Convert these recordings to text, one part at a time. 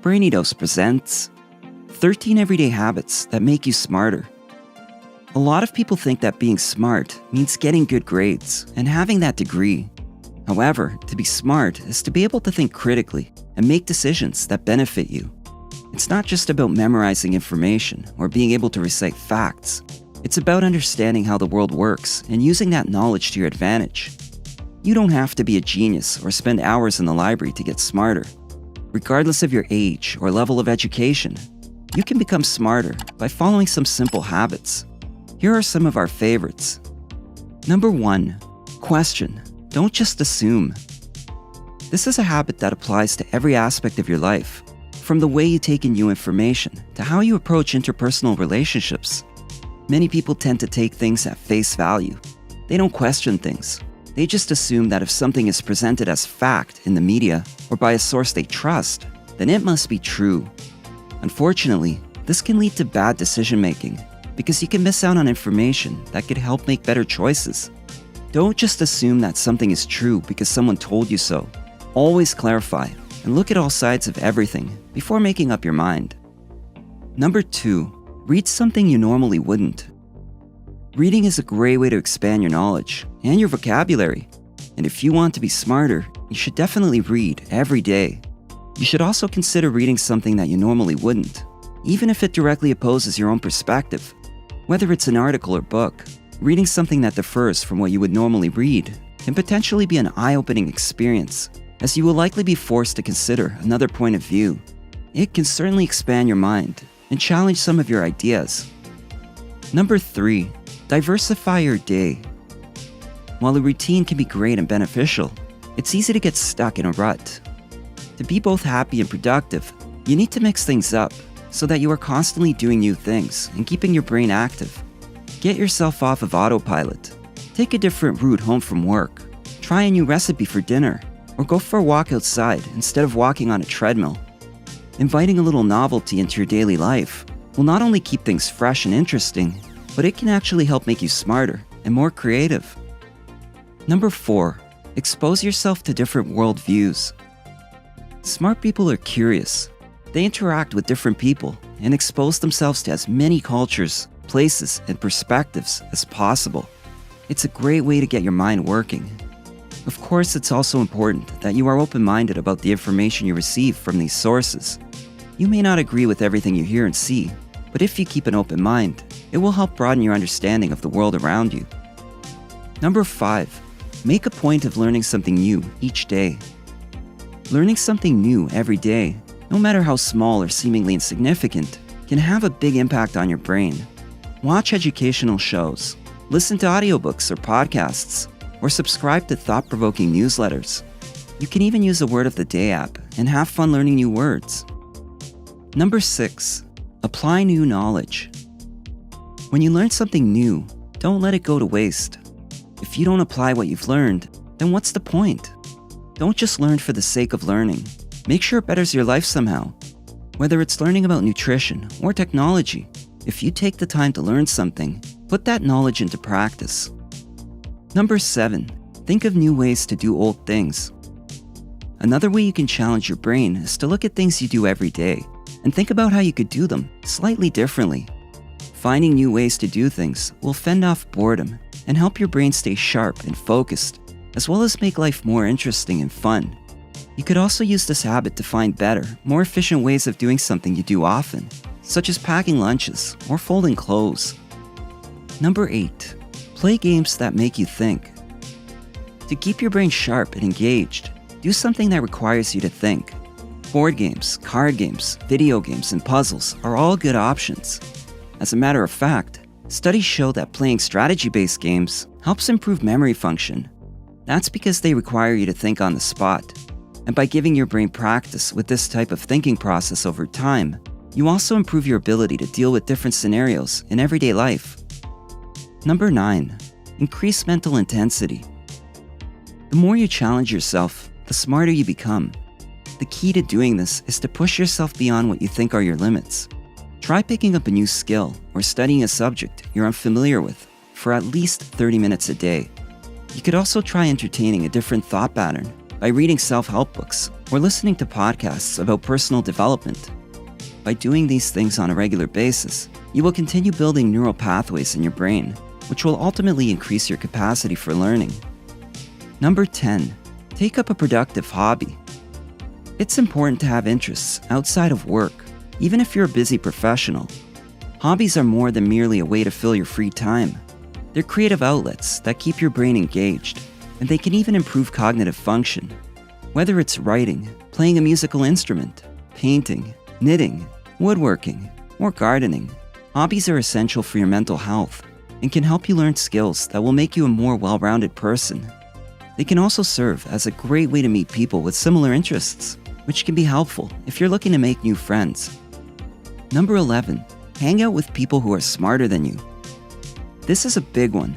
Brainidos presents 13 Everyday Habits That Make You Smarter. A lot of people think that being smart means getting good grades and having that degree. However, to be smart is to be able to think critically and make decisions that benefit you. It's not just about memorizing information or being able to recite facts. It's about understanding how the world works and using that knowledge to your advantage. You don't have to be a genius or spend hours in the library to get smarter. Regardless of your age or level of education, you can become smarter by following some simple habits. Here are some of our favorites. Number 1, question. Don't just assume. This is a habit that applies to every aspect of your life, from the way you take in new information to how you approach interpersonal relationships. Many people tend to take things at face value. They don't question things. They just assume that if something is presented as fact in the media or by a source they trust, then it must be true. Unfortunately, this can lead to bad decision-making because you can miss out on information that could help make better choices. Don't just assume that something is true because someone told you so. Always clarify and look at all sides of everything before making up your mind. Number 2, read something you normally wouldn't. Reading is a great way to expand your knowledge and your vocabulary. And if you want to be smarter, you should definitely read every day. You should also consider reading something that you normally wouldn't, even if it directly opposes your own perspective. Whether it's an article or book, reading something that differs from what you would normally read can potentially be an eye-opening experience, as you will likely be forced to consider another point of view. It can certainly expand your mind and challenge some of your ideas. Number 3, diversify your day. While a routine can be great and beneficial, it's easy to get stuck in a rut. To be both happy and productive, you need to mix things up so that you are constantly doing new things and keeping your brain active. Get yourself off of autopilot. Take a different route home from work. Try a new recipe for dinner, or go for a walk outside instead of walking on a treadmill. Inviting a little novelty into your daily life will not only keep things fresh and interesting, but it can actually help make you smarter and more creative. Number 4, expose yourself to different worldviews. Smart people are curious. They interact with different people and expose themselves to as many cultures, places, and perspectives as possible. It's a great way to get your mind working. Of course, it's also important that you are open-minded about the information you receive from these sources. You may not agree with everything you hear and see, but if you keep an open mind, it will help broaden your understanding of the world around you. Number 5, make a point of learning something new each day. Learning something new every day, no matter how small or seemingly insignificant, can have a big impact on your brain. Watch educational shows, listen to audiobooks or podcasts, or subscribe to thought-provoking newsletters. You can even use a Word of the Day app and have fun learning new words. Number 6, apply new knowledge. When you learn something new, don't let it go to waste. If you don't apply what you've learned, then what's the point? Don't just learn for the sake of learning. Make sure it betters your life somehow. Whether it's learning about nutrition or technology, if you take the time to learn something, put that knowledge into practice. Number 7, think of new ways to do old things. Another way you can challenge your brain is to look at things you do every day and think about how you could do them slightly differently. Finding new ways to do things will fend off boredom and help your brain stay sharp and focused, as well as make life more interesting and fun. You could also use this habit to find better, more efficient ways of doing something you do often, such as packing lunches or folding clothes. Number 8, play games that make you think. To keep your brain sharp and engaged, do something that requires you to think. Board games, card games, video games, and puzzles are all good options. As a matter of fact, studies show that playing strategy-based games helps improve memory function. That's because they require you to think on the spot. And by giving your brain practice with this type of thinking process over time, you also improve your ability to deal with different scenarios in everyday life. Number 9, increase mental intensity. The more you challenge yourself, the smarter you become. The key to doing this is to push yourself beyond what you think are your limits. Try picking up a new skill or studying a subject you're unfamiliar with for at least 30 minutes a day. You could also try entertaining a different thought pattern by reading self-help books or listening to podcasts about personal development. By doing these things on a regular basis, you will continue building neural pathways in your brain, which will ultimately increase your capacity for learning. Number 10. Take up a productive hobby. It's important to have interests outside of work, even if you're a busy professional. Hobbies are more than merely a way to fill your free time. They're creative outlets that keep your brain engaged, and they can even improve cognitive function. Whether it's writing, playing a musical instrument, painting, knitting, woodworking, or gardening, hobbies are essential for your mental health and can help you learn skills that will make you a more well-rounded person. They can also serve as a great way to meet people with similar interests, which can be helpful if you're looking to make new friends. Number 11. Hang out with people who are smarter than you. This is a big one.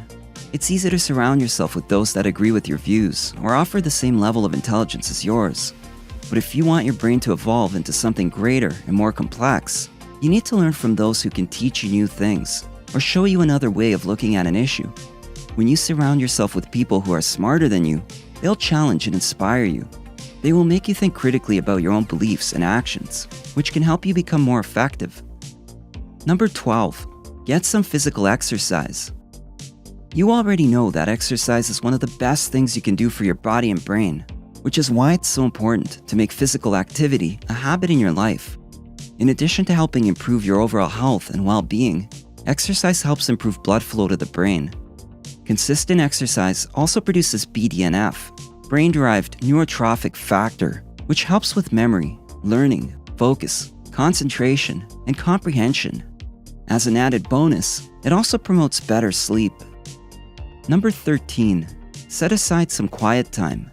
It's easy to surround yourself with those that agree with your views or offer the same level of intelligence as yours. But if you want your brain to evolve into something greater and more complex, you need to learn from those who can teach you new things or show you another way of looking at an issue. When you surround yourself with people who are smarter than you, they'll challenge and inspire you. They will make you think critically about your own beliefs and actions, which can help you become more effective. Number 12. Get some physical exercise. You already know that exercise is one of the best things you can do for your body and brain, which is why it's so important to make physical activity a habit in your life. In addition to helping improve your overall health and well-being, exercise helps improve blood flow to the brain. Consistent exercise also produces BDNF, brain-derived neurotrophic factor, which helps with memory, learning, focus, concentration, and comprehension. As an added bonus, it also promotes better sleep. Number 13. Set aside some quiet time.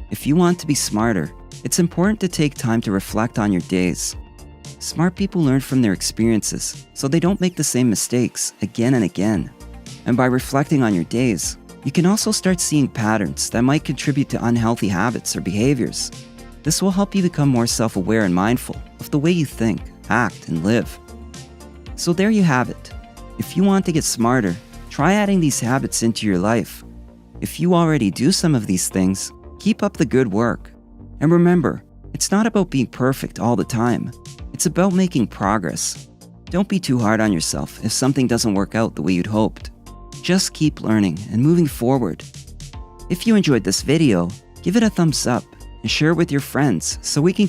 If you want to be smarter, it's important to take time to reflect on your days. Smart people learn from their experiences, so they don't make the same mistakes again and again. And by reflecting on your days, you can also start seeing patterns that might contribute to unhealthy habits or behaviors. This will help you become more self-aware and mindful of the way you think, act, and live. So there you have it. If you want to get smarter, try adding these habits into your life. If you already do some of these things, keep up the good work. And remember, it's not about being perfect all the time. It's about making progress. Don't be too hard on yourself if something doesn't work out the way you'd hoped. Just keep learning and moving forward. If you enjoyed this video, give it a thumbs up and share it with your friends so we can